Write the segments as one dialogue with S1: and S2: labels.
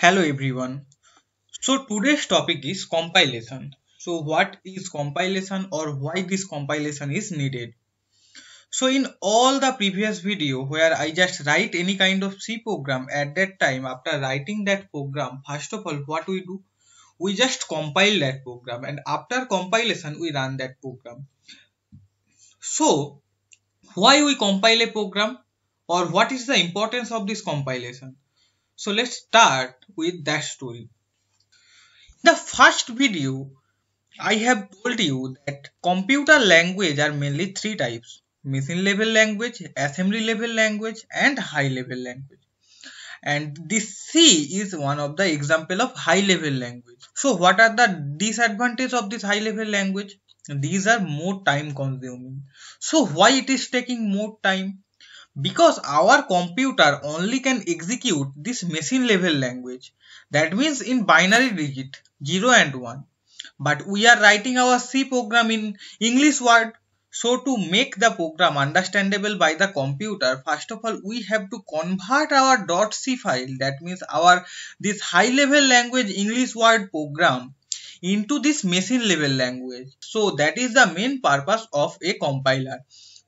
S1: Hello everyone. So today's topic is compilation. So what is compilation or why this compilation is needed? So in all the previous video where I just write any kind of C program, at that time after writing that program, first of all what we do? We just compile that program, and after compilation we run that program. So why we compile a program, or what is the importance of this compilation? So let's start with that story. The first video I have told you that computer language are mainly three types: machine level language, assembly level language, and high level language. And this C is one of the example of high level language. So what are the disadvantages of this high level language? These are more time consuming. So why it is taking more time? Because our computer only can execute this machine level language, that means in binary digit 0 and 1, but we are writing our C program in English word. So to make the program understandable by the computer, first of all we have to convert our .c file, that means our this high level language English word program, into this machine level language. So that is the main purpose of a compiler.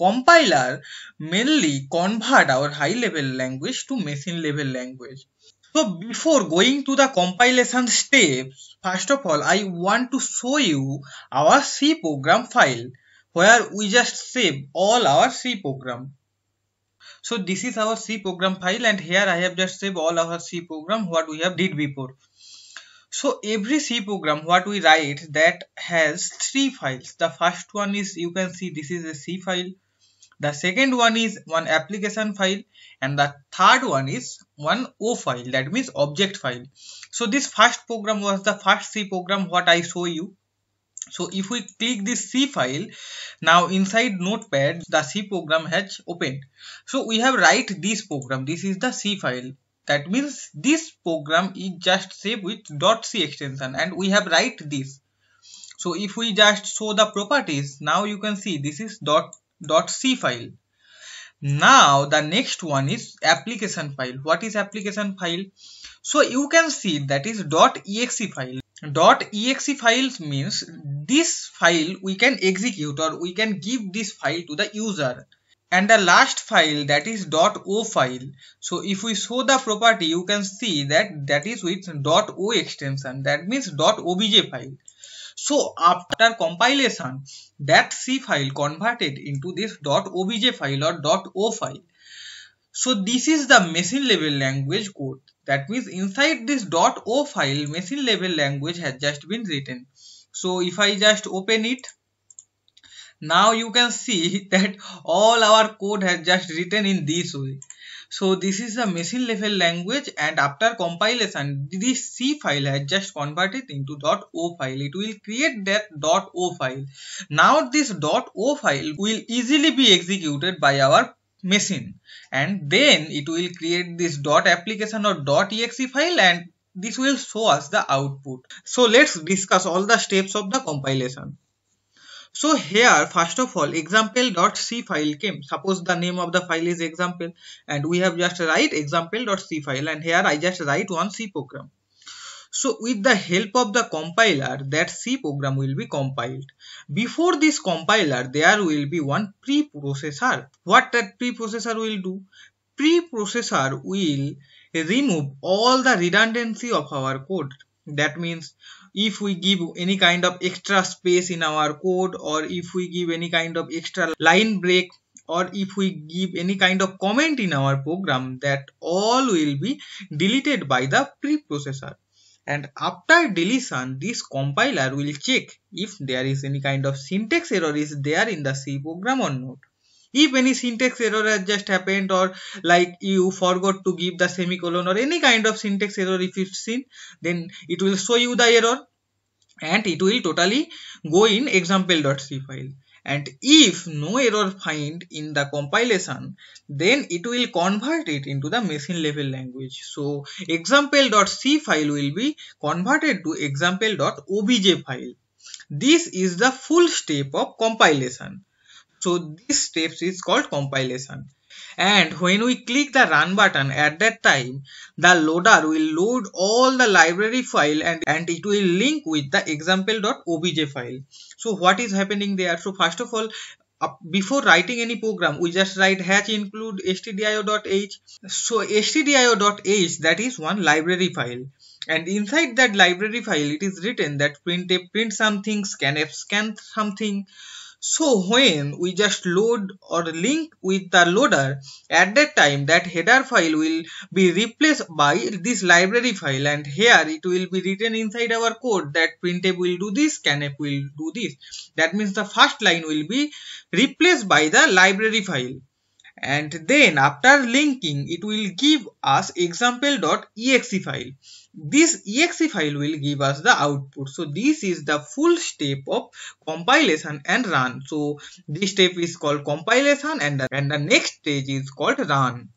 S1: Compiler mainly convert our high level language to machine level language. So before going to the compilation steps, first of all I want to show you our C program file where we just save all our C program. So this is our C program file, and here I have just saved all our C program what we have did before. So every C program what we write that has three files. The first one is, you can see, this is a C file. The second one is one application file, and the third one is one O file, that means object file. So this first program was the first C program what I show you. So if we click this C file, now inside notepad the C program has opened. So we have write this program, this is the C file. That means this program is just saved with .c extension, and we have write this. So if we just show the properties, now you can see this is .c file. Now the next one is application file. What is application file? So you can see that is .exe file. .exe files means this file we can execute, or we can give this file to the user. And the last file, that is .o file. So if we show the property, you can see that that is with .o extension, that means .obj file. So after compilation, that C file converted into this .obj file or .o file. So this is the machine level language code. That means inside this .o file, machine level language has just been written. So if I just open it, now you can see that all our code has just written in this way. So this is the machine level language, and after compilation this C file has just converted into .o file. It will create that .o file. Now this .o file will easily be executed by our machine, and then it will create this .application or .exe file, and this will show us the output. So let's discuss all the steps of the compilation. So here first of all example.c file came. Suppose the name of the file is example, and we have just write example.c file, and here I just write one C program. So with the help of the compiler, that C program will be compiled. Before this compiler there will be one preprocessor. What that preprocessor will do? Preprocessor will remove all the redundancy of our code. That means if we give any kind of extra space in our code, or if we give any kind of extra line break, or if we give any kind of comment in our program, that all will be deleted by the preprocessor. And after deletion, this compiler will check if there is any kind of syntax error is there in the C program or not. If any syntax error has just happened, or like you forgot to give the semicolon, or any kind of syntax error if you've seen, then it will show you the error, and it will totally go in example.c file. And if no error find in the compilation, then it will convert it into the machine level language. So example.c file will be converted to example.obj file. This is the full step of compilation. So this steps is called compilation. And when we click the run button, at that time the loader will load all the library file and it will link with the example.obj file. So what is happening there? So first of all, before writing any program, we just write hatch include stdio.h. So stdio.h, that is one library file, and inside that library file it is written that printf print something, scanf scan something. So when we just load or link with the loader, at that time that header file will be replaced by this library file, and here it will be written inside our code that printf will do this, scanf will do this. That means the first line will be replaced by the library file, and then after linking it will give us example.exe file. This exe file will give us the output. So this is the full step of compilation and run. So this step is called compilation, and the next stage is called run.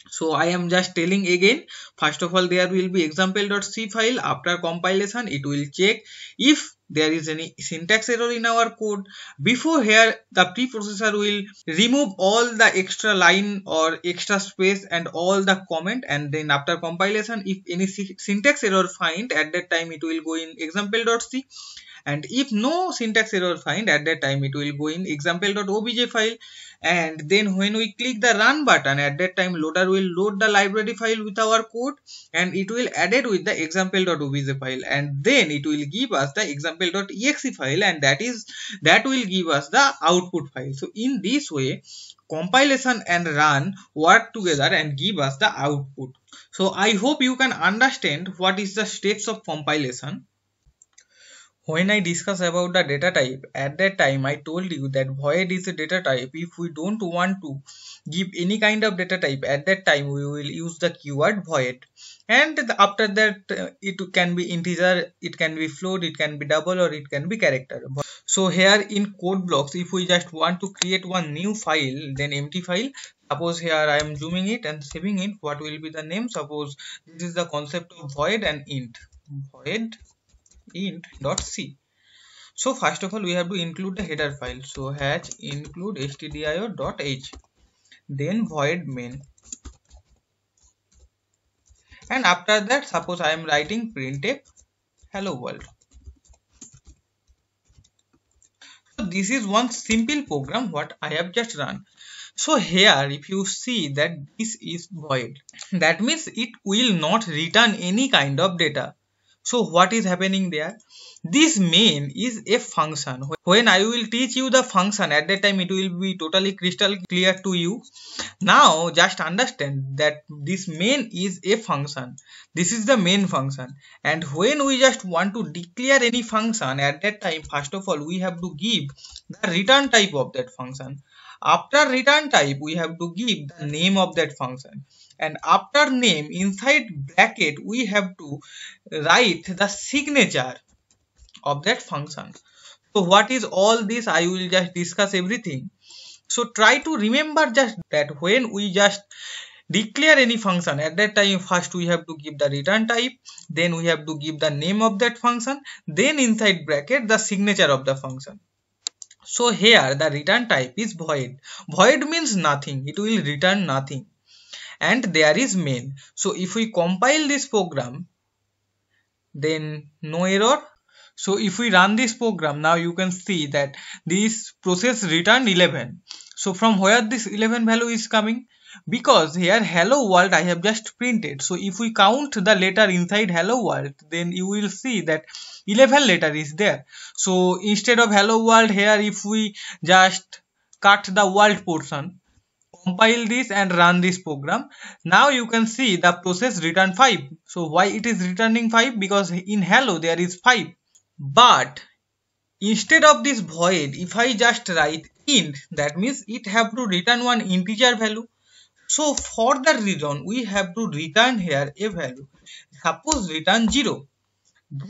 S1: So I am just telling again. First of all, there will be example.c file. After compilation, it will check if there is any syntax error in our code. Before here, the preprocessor will remove all the extra line or extra space and all the comment, and then after compilation, if any syntax error find, at that time it will go in example.c, and if no syntax error find, at that time it will go in example.obj file. And then when we click the run button, at that time loader will load the library file with our code, and it will add it with the example.obj file, and then it will give us the example.exe file, and that will give us the output file. So in this way, compilation and run work together and give us the output. So I hope you can understand what is the steps of compilation. When I discuss about the data type, at that time I told you that void is a data type. If we don't want to give any kind of data type, at that time we will use the keyword void. And after that, it can be integer, it can be float, it can be double, or it can be character. So here in code blocks, if we just want to create one new file, then empty file. Suppose here I am zooming it and saving it. What will be the name? Suppose this is the concept of void and int. Void int.c. So first of all, we have to include the header file. So hatch include stdio.h, then void main, and after that, suppose I am writing printf hello world. So this is one simple program what I have just run. So here if you see that this is void, that means it will not return any kind of data. So what is happening there? This main is a function. When I will teach you the function, at that time it will be totally crystal clear to you. Now just understand that this main is a function. This is the main function, and when we just want to declare any function, at that time first of all we have to give the return type of that function. After return type, we have to give the name of that function, and after name, inside bracket we have to write the signature of that function. So what is all this? I will just discuss everything. So try to remember just that when we just declare any function, at that time first we have to give the return type, then we have to give the name of that function, then inside bracket the signature of the function. So here the return type is void. Void means nothing, it will return nothing, and there is main. So if we compile this program, then no error. So if we run this program, now you can see that this process returned 11. So from where this 11 value is coming? Because here hello world I have just printed. So if we count the letter inside hello world, then you will see that 11 letter is there. So instead of hello world, here if we just cut the world portion, compile this and run this program, now you can see the process return 5. So why it is returning 5? Because in hello there is 5. But instead of this void, if I just write int, that means it have to return one integer value. So for that reason we have to return here a value. Suppose return 0.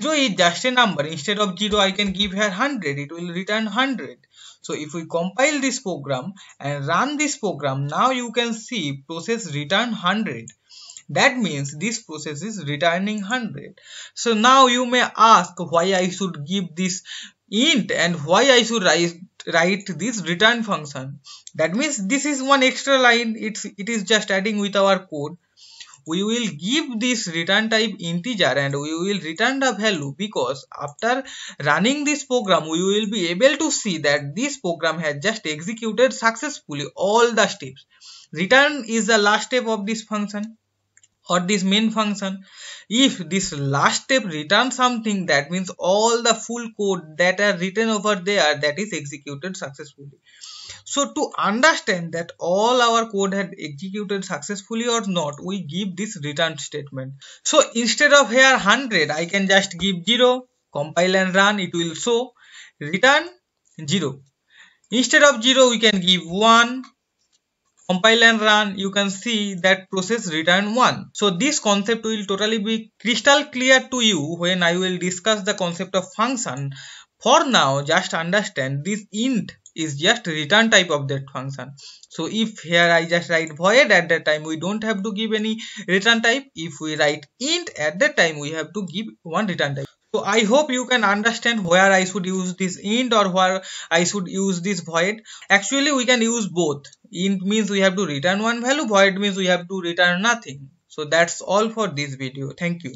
S1: 0 is just a number. Instead of 0 I can give here 100. It will return 100. So if we compile this program and run this program, now you can see process return 100. That means this process is returning 100. So now you may ask why I should give this int and why I should write write this return function. That means this is one extra line, it is just adding with our code. We will give this return type integer and we will return the value, because after running this program we will be able to see that this program has just executed successfully all the steps. Return is the last step of this function or this main function. If this last step returns something, that means all the full code that are written over there, that is executed successfully. So to understand that all our code had executed successfully or not, we give this return statement. So instead of here 100, I can just give 0, compile and run, it will show return 0. Instead of 0, we can give 1, compile and run, you can see that process return 1. So this concept will totally be crystal clear to you when I will discuss the concept of function. For now, just understand this int is just return type of that function. So if here I just write void, at that time we don't have to give any return type. If we write int, at that time we have to give one return type. So I hope you can understand where I should use this int or where I should use this void. Actually we can use both. Int means we have to return one value, void means we have to return nothing. So that's all for this video. Thank you.